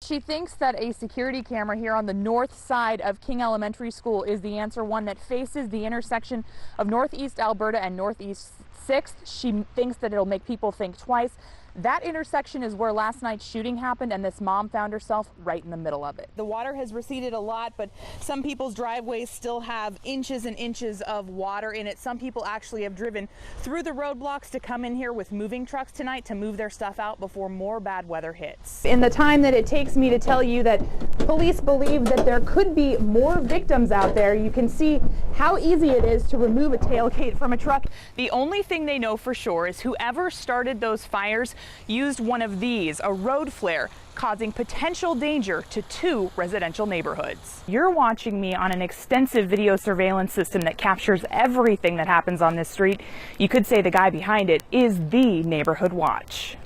She thinks that a security camera here on the north side of King Elementary School is the answer, one that faces the intersection of Northeast Alberta and Northeast 6th. She thinks that it'll make people think twice. That intersection is where last night's shooting happened, and this mom found herself right in the middle of it. The water has receded a lot, but some people's driveways still have inches and inches of water in it. Some people actually have driven through the roadblocks to come in here with moving trucks tonight to move their stuff out before more bad weather hits. In the time that it takes me to tell you that police believe that there could be more victims out there, you can see how easy it is to remove a tailgate from a truck. The only thing they know for sure is whoever started those fires used one of these, a road flare, causing potential danger to 2 residential neighborhoods. You're watching me on an extensive video surveillance system that captures everything that happens on this street. You could say the guy behind it is the Neighborhood Watch.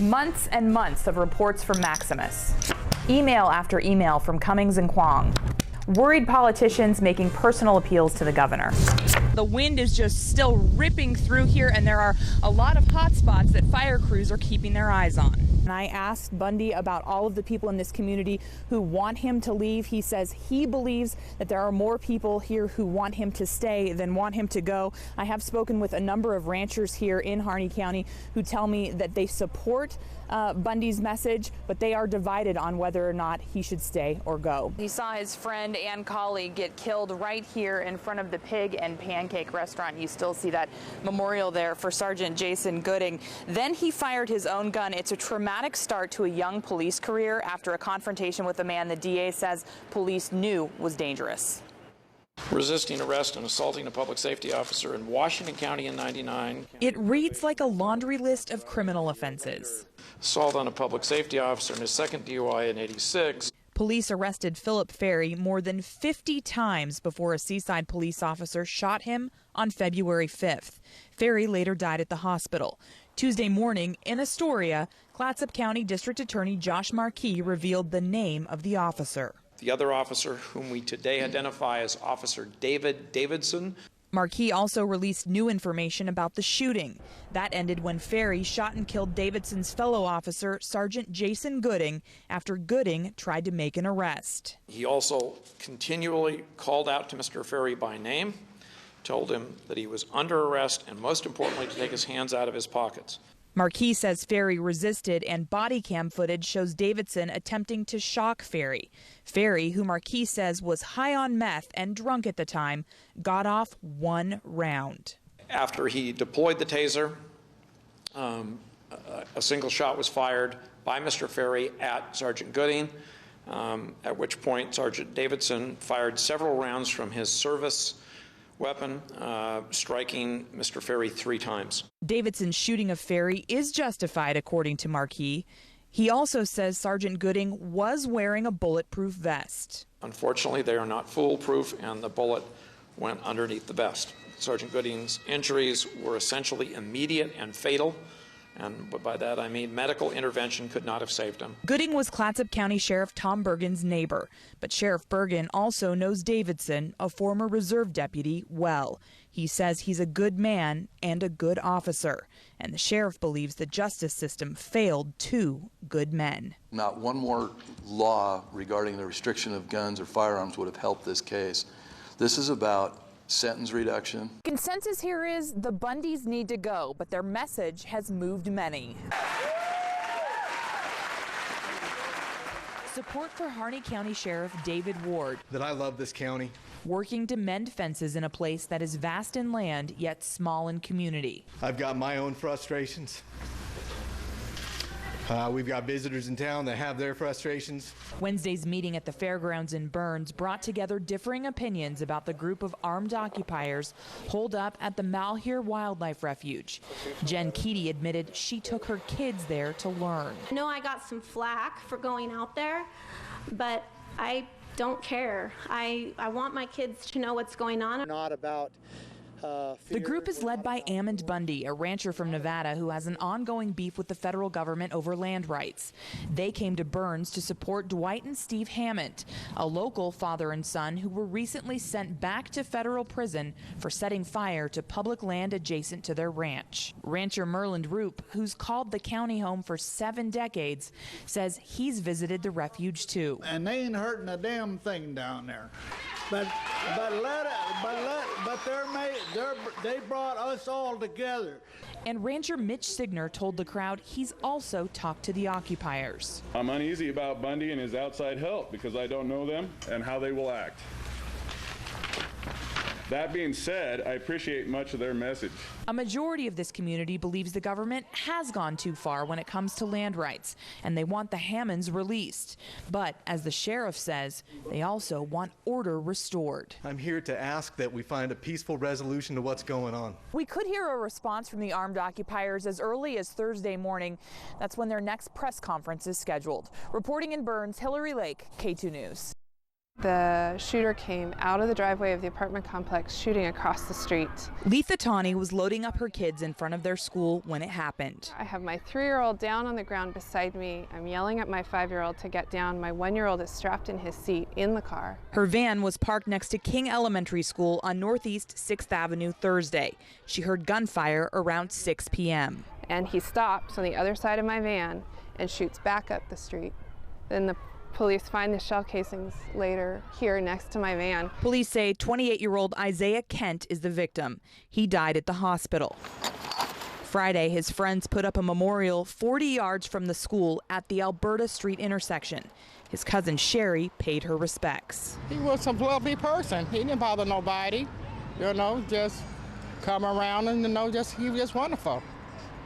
Months and months of reports from Maximus. Email after email from Cummings and Kwong. Worried politicians making personal appeals to the governor. The wind is just still ripping through here, and there are a lot of hot spots that fire crews are keeping their eyes on. And I asked Bundy about all of the people in this community who want him to leave. He says he believes that there are more people here who want him to stay than want him to go. I have spoken with a number of ranchers here in Harney County who tell me that they support Bundy's message, but they are divided on whether or not he should stay or go. He saw his friend and colleague get killed right here in front of the Pig and Pancake restaurant. You still see that memorial there for Sergeant Jason Gooding. Then he fired his own gun. It's a traumatic start to a young police career after a confrontation with a man the DA says police knew was dangerous. Resisting arrest and assaulting a public safety officer in Washington County in '99. It reads like a laundry list of criminal offenses. Assault on a public safety officer in his second DUI in '86. Police arrested Philip Ferry more than 50 times before a Seaside police officer shot him on February 5th. Ferry later died at the hospital. Tuesday morning in Astoria, Clatsop County District Attorney Josh Markey revealed the name of the officer. The other officer, whom we today identify as Officer David Davidson. Markey also released new information about the shooting. That ended when Ferry shot and killed Davidson's fellow officer, Sergeant Jason Gooding, after Gooding tried to make an arrest. He also continually called out to Mr. Ferry by name, told him that he was under arrest, and most importantly, to take his hands out of his pockets. Markey says Ferry resisted, and body cam footage shows Davidson attempting to shock Ferry. Ferry, who Markey says was high on meth and drunk at the time, got off 1 round. After he deployed the taser, a single shot was fired by Mr. Ferry at Sergeant Gooding, at which point Sergeant Davidson fired several rounds from his service weapon, striking Mr. Ferry 3 times. Davidson's shooting of Ferry is justified, according to Markey. He also says Sergeant Gooding was wearing a bulletproof vest. Unfortunately, they are not foolproof, and the bullet went underneath the vest. Sergeant Gooding's injuries were essentially immediate and fatal, and by that I mean medical intervention could not have saved him. Gooding was Clatsop County Sheriff Tom Bergen's neighbor, but Sheriff Bergen also knows Davidson, a former reserve deputy, well. He says he's a good man and a good officer, and the sheriff believes the justice system failed 2 good men. Not one more law regarding the restriction of guns or firearms would have helped this case. This is about sentence reduction. Consensus here is the Bundys need to go, but their message has moved many. Support for Harney County Sheriff David Ward. That I love this county. Working to mend fences in a place that is vast in land, yet small in community. I've got my own frustrations. We've got visitors in town that have their frustrations. Wednesday's meeting at the fairgrounds in Burns brought together differing opinions about the group of armed occupiers holed up at the Malheur Wildlife Refuge. Jen Keaty admitted she took her kids there to learn. I know I got some flack for going out there, but I don't care. I want my kids to know what's going on. Not about The group is led by Ammond Bundy, a rancher from Nevada who has an ongoing beef with the federal government over land rights. They came to Burns to support Dwight and Steve Hammond, a local father and son who were recently sent back to federal prison for setting fire to public land adjacent to their ranch. Rancher Merland Roop, who's called the county home for 7 decades, says he's visited the refuge too. And they ain't hurting a damn thing down there. But they brought us all together. And rancher Mitch Signer told the crowd he's also talked to the occupiers. I'm uneasy about Bundy and his outside help because I don't know them and how they will act. That being said, I appreciate much of their message. A majority of this community believes the government has gone too far when it comes to land rights, and they want the Hammonds released. But as the sheriff says, they also want order restored. I'm here to ask that we find a peaceful resolution to what's going on. We could hear a response from the armed occupiers as early as Thursday morning. That's when their next press conference is scheduled. Reporting in Burns, Hillary Lake, K2 News. The shooter came out of the driveway of the apartment complex, shooting across the street. Letha Tawney was loading up her kids in front of their school when it happened. I have my 3-year-old down on the ground beside me. I'm yelling at my 5-year-old to get down. My 1-year-old is strapped in his seat in the car. Her van was parked next to King Elementary School on Northeast 6th Avenue Thursday. She heard gunfire around 6 p.m. And he stops on the other side of my van and shoots back up the street. Then the police find the shell casings later here next to my van. Police say 28-year-old Isaiah Kent is the victim. He died at the hospital. Friday, his friends put up a memorial 40 yards from the school at the Alberta Street intersection. His cousin Sherry paid her respects. He was a lovely person. He didn't bother nobody, just come around and, he was just wonderful.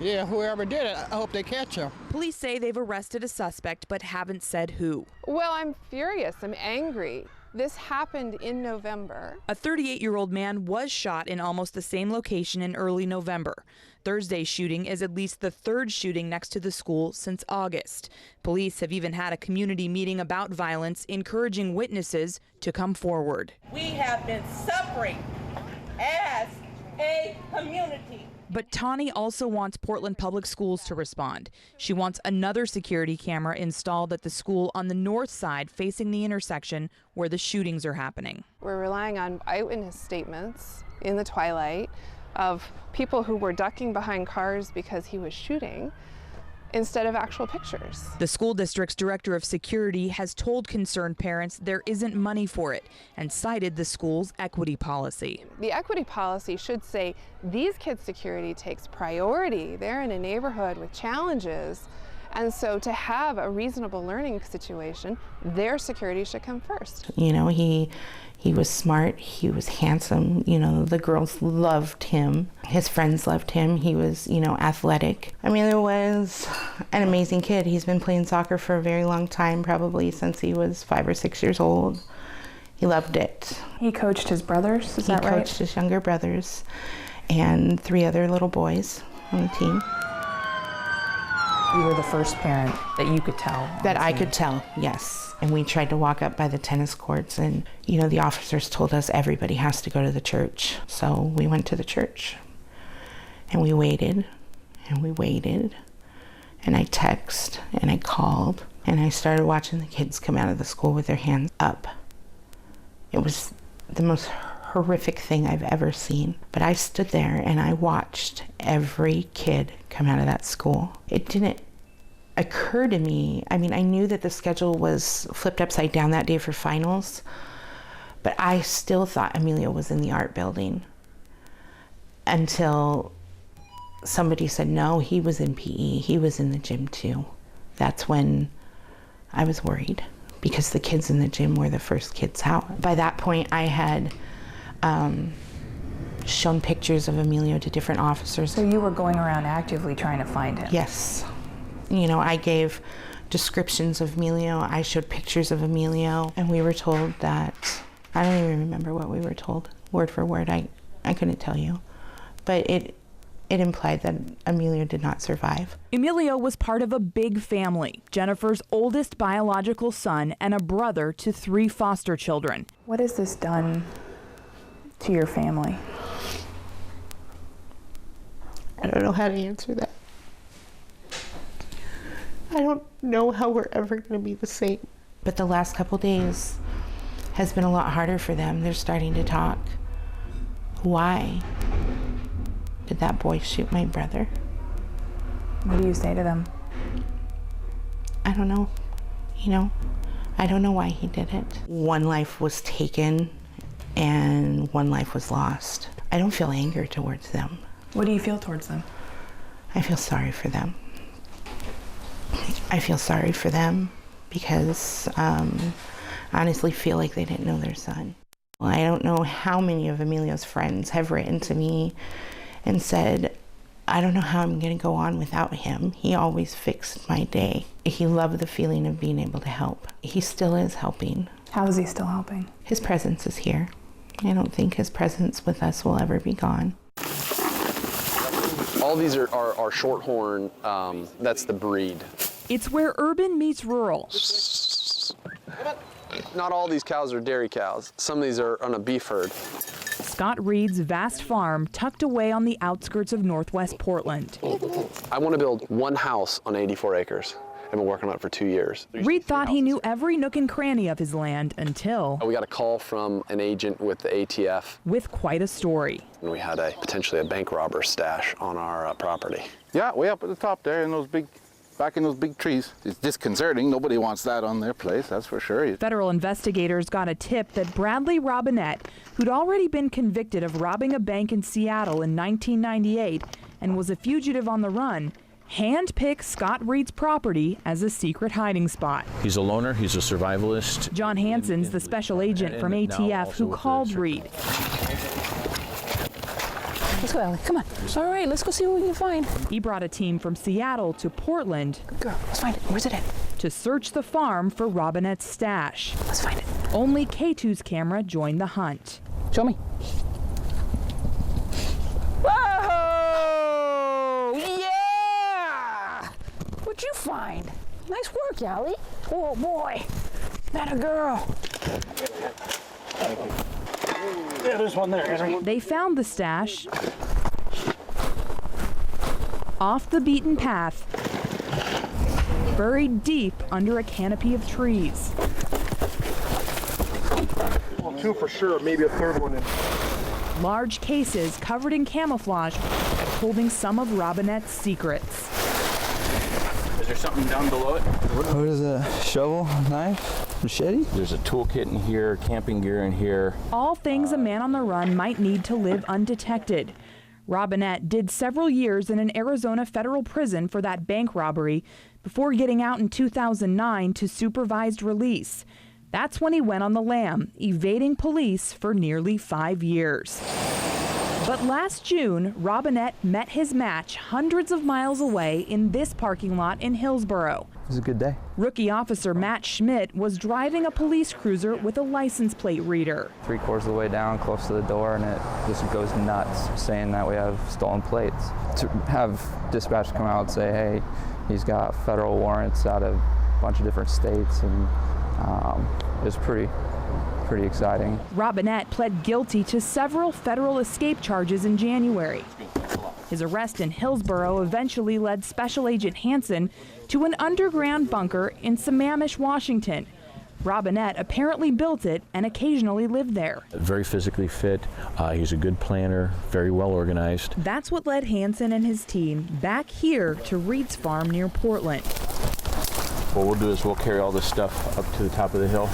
Yeah, whoever did it, I hope they catch him. Police say they've arrested a suspect but haven't said who. Well, I'm furious. I'm angry. This happened in November. A 38-year-old man was shot in almost the same location in early November. Thursday's shooting is at least the 3rd shooting next to the school since August. Police have even had a community meeting about violence, encouraging witnesses to come forward. We have been suffering as a community. But Tawney also wants Portland Public Schools to respond. She wants another security camera installed at the school on the north side facing the intersection where the shootings are happening. We're relying on eyewitness statements in the twilight of people who were ducking behind cars because he was shooting, instead of actual pictures. The school district's director of security has told concerned parents there isn't money for it and cited the school's equity policy. The equity policy should say these kids' security takes priority. They're in a neighborhood with challenges, and so to have a reasonable learning situation, their security should come first. He was smart, he was handsome, the girls loved him, his friends loved him, he was, athletic. He was an amazing kid. He's been playing soccer for a very long time, probably since he was 5 or 6 years old. He loved it. He coached his brothers, is that right? He coached his younger brothers and 3 other little boys on the team. You were the first parent that you could tell? That I could tell, yes. And we tried to walk up by the tennis courts and, the officers told us everybody has to go to the church. So we went to the church and we waited and we waited and I texted and I called and I started watching the kids come out of the school with their hands up. It was the most horrific thing I've ever seen. But I stood there and I watched every kid come out of that school. It didn't occur to me, I knew that the schedule was flipped upside down that day for finals, but I still thought Emilio was in the art building until somebody said, no, he was in PE, he was in the gym too. That's when I was worried because the kids in the gym were the first kids out. By that point, I had shown pictures of Emilio to different officers. So you were going around actively trying to find him? Yes. I gave descriptions of Emilio, I showed pictures of Emilio, and we were told that, I don't even remember what we were told, word for word, I couldn't tell you, but it implied that Emilio did not survive. Emilio was part of a big family, Jennifer's oldest biological son and a brother to 3 foster children. What has this done to your family? I don't know how to answer that. I don't know how we're ever going to be the same. But the last couple days has been a lot harder for them. They're starting to talk. Why did that boy shoot my brother? What do you say to them? I don't know. You know, I don't know why he did it. One life was taken and one life was lost. I don't feel anger towards them. What do you feel towards them? I feel sorry for them. I feel sorry for them because I honestly feel like they didn't know their son. Well, I don't know how many of Emilio's friends have written to me and said, I don't know how I'm going to go on without him. He always fixed my day. He loved the feeling of being able to help. He still is helping. How is he still helping? His presence is here. I don't think his presence with us will ever be gone. All these are shorthorn. That's the breed. It's where urban meets rural. Not all these cows are dairy cows. Some of these are on a beef herd. Scott Reed's vast farm tucked away on the outskirts of northwest Portland. I want to build one house on 84 acres. I've been working on it for 2 years. Reed thought he knew every nook and cranny of his land until We got a call from an agent with the ATF. With quite a story. And we had potentially a bank robber stash on our property. Yeah, way up at the top there in those back in those big trees. It's disconcerting. Nobody wants that on their place, that's for sure. Federal investigators got a tip that Bradley Robinette, who'd already been convicted of robbing a bank in Seattle in 1998 and was a fugitive on the run, handpicked Scott Reed's property as a secret hiding spot. He's a loner, he's a survivalist. John Hansen's the special agent from ATF who called Reed. Let's go, Ellie. Come on. All right, let's go see what we can find. He brought a team from Seattle to Portland. Good girl. Let's find it. Where's it at? To search the farm for Robinette's stash. Let's find it. Only K2's camera joined the hunt. Show me. Whoa! Yeah! What'd you find? Nice work, Ellie. Oh, boy. That a girl. Yeah, there's one there. They found the stash off the beaten path, buried deep under a canopy of trees. Well, two for sure, maybe a third one in. Large cases covered in camouflage holding some of Robinette's secrets. Is there something down below it? What is a shovel, knife, machete? There's a toolkit in here, camping gear in here. All things a man on the run might need to live undetected. Robinette did several years in an Arizona federal prison for that bank robbery before getting out in 2009 to supervised release. That's when he went on the lam, evading police for nearly 5 years. But last June, Robinette met his match hundreds of miles away in this parking lot in Hillsboro. It was a good day. Rookie officer Matt Schmidt was driving a police cruiser with a license plate reader. 3/4 of the way down, close to the door, and it just goes nuts, saying that we have stolen plates. To have dispatch come out and say, hey, he's got federal warrants out of a bunch of different states, and it was pretty exciting. Robinette pled guilty to several federal escape charges in January. His arrest in Hillsboro eventually led Special Agent Hansen to an underground bunker in Sammamish, Washington. Robinette apparently built it and occasionally lived there. Very physically fit. He's a good planner, very well organized. That's what led Hansen and his team back here to Reed's farm near Portland. What we'll do is we'll carry all this stuff up to the top of the hill.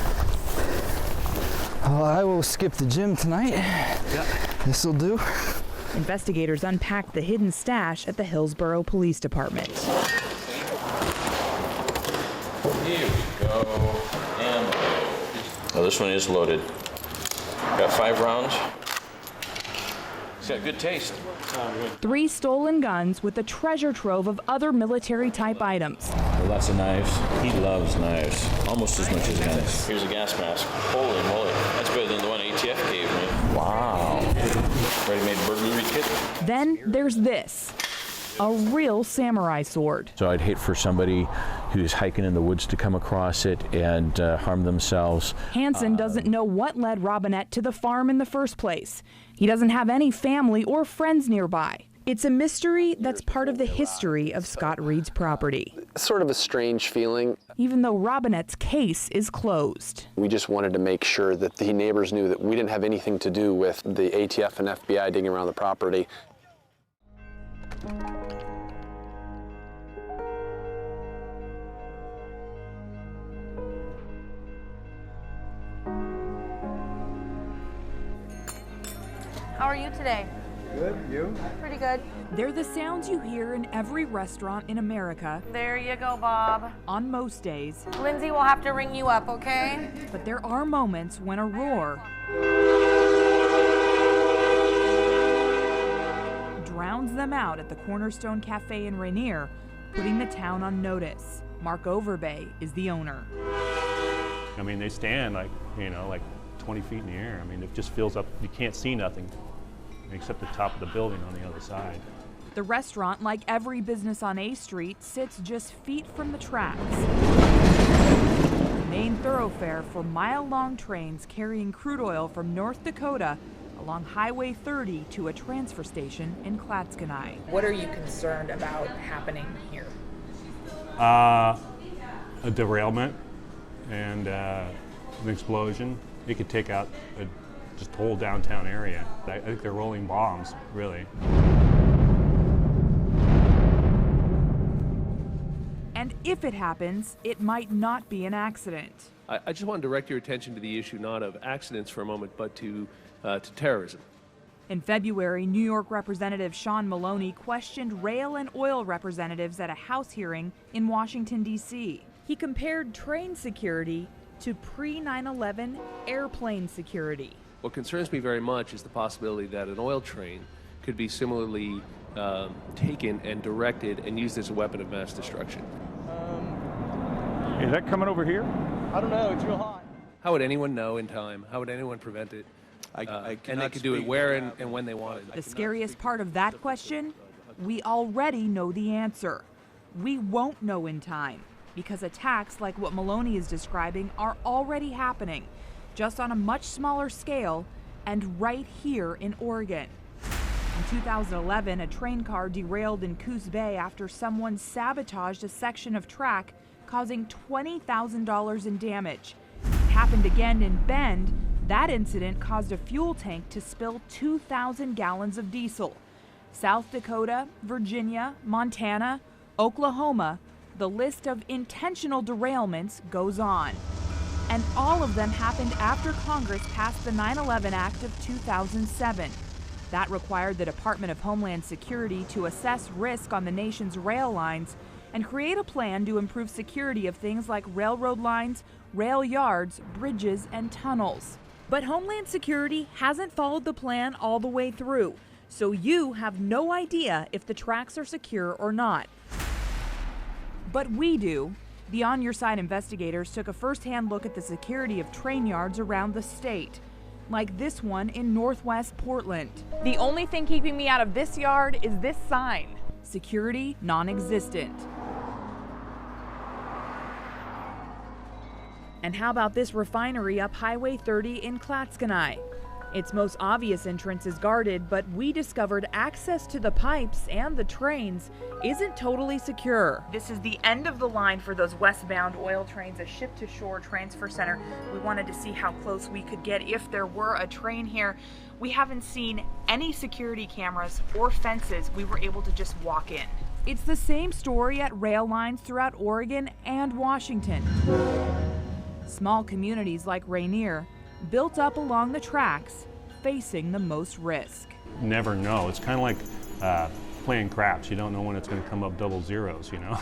I will skip the gym tonight. Yeah. This'll do. Investigators unpacked the hidden stash at the Hillsboro Police Department. Here we go. And oh, this one is loaded. Got 5 rounds. It's got good taste. 3 stolen guns with a treasure trove of other military-type items. Lots of knives. He loves knives, almost as much as guns. Here's a gas mask. Holy moly, that's better than the one ATF gave me. Wow. Ready-made burglary kit. Then there's this, a real samurai sword. So I'd hate for somebody who's hiking in the woods to come across it and harm themselves. Hansen doesn't know what led Robinette to the farm in the first place. He doesn't have any family or friends nearby. It's a mystery that's part of the history of Scott Reed's property. Sort of a strange feeling. Even though Robinette's case is closed. We just wanted to make sure that the neighbors knew that we didn't have anything to do with the ATF and FBI digging around the property. How are you today? Good, you? Pretty good. They're the sounds you hear in every restaurant in America. There you go, Bob. On most days. Lindsay will have to ring you up, okay? But there are moments when a roar drowns them out at the Cornerstone Cafe in Rainier, putting the town on notice. Mark Overbay is the owner. I mean, they stand like 20 feet in the air. I mean, it just fills up, you can't see nothing except the top of the building on the other side. The restaurant, like every business on A Street, sits just feet from the tracks. The main thoroughfare for mile-long trains carrying crude oil from North Dakota along Highway 30 to a transfer station in Clatskanie. What are you concerned about happening here? A derailment and an explosion. It could take out just the whole downtown area. I think they're rolling bombs, really. And if it happens, it might not be an accident. I just want to direct your attention to the issue not of accidents for a moment, but to terrorism. In February, New York Representative Sean Maloney questioned rail and oil representatives at a House hearing in Washington, D.C. He compared train security to pre-9/11 airplane security. What concerns me very much is the possibility that an oil train could be similarly taken and directed and used as a weapon of mass destruction. Is that coming over here? I don't know, it's real hot. How would anyone know in time? How would anyone prevent it? And they could do it where and when they wanted. The scariest part of that question? We already know the answer. We won't know in time, because attacks like what Maloney is describing are already happening, just on a much smaller scale, and right here in Oregon. In 2011, a train car derailed in Coos Bay after someone sabotaged a section of track, causing $20,000 in damage. It happened again in Bend. That incident caused a fuel tank to spill 2,000 gallons of diesel. South Dakota, Virginia, Montana, Oklahoma, the list of intentional derailments goes on. And all of them happened after Congress passed the 9/11 Act of 2007. That required the Department of Homeland Security to assess risk on the nation's rail lines and create a plan to improve security of things like railroad lines, rail yards, bridges, and tunnels. But Homeland Security hasn't followed the plan all the way through, so you have no idea if the tracks are secure or not. But we do. The On Your Side investigators took a first-hand look at the security of train yards around the state, like this one in Northwest Portland. The only thing keeping me out of this yard is this sign. Security non-existent. And how about this refinery up Highway 30 in Clatskanie? Its most obvious entrance is guarded, but we discovered access to the pipes and the trains isn't totally secure. This is the end of the line for those westbound oil trains, a ship-to-shore transfer center. We wanted to see how close we could get if there were a train here. We haven't seen any security cameras or fences. We were able to just walk in. It's the same story at rail lines throughout Oregon and Washington. Small communities like Rainier built up along the tracks, facing the most risk. Never know. It's kind of like playing craps. You don't know when it's going to come up double zeros, you know?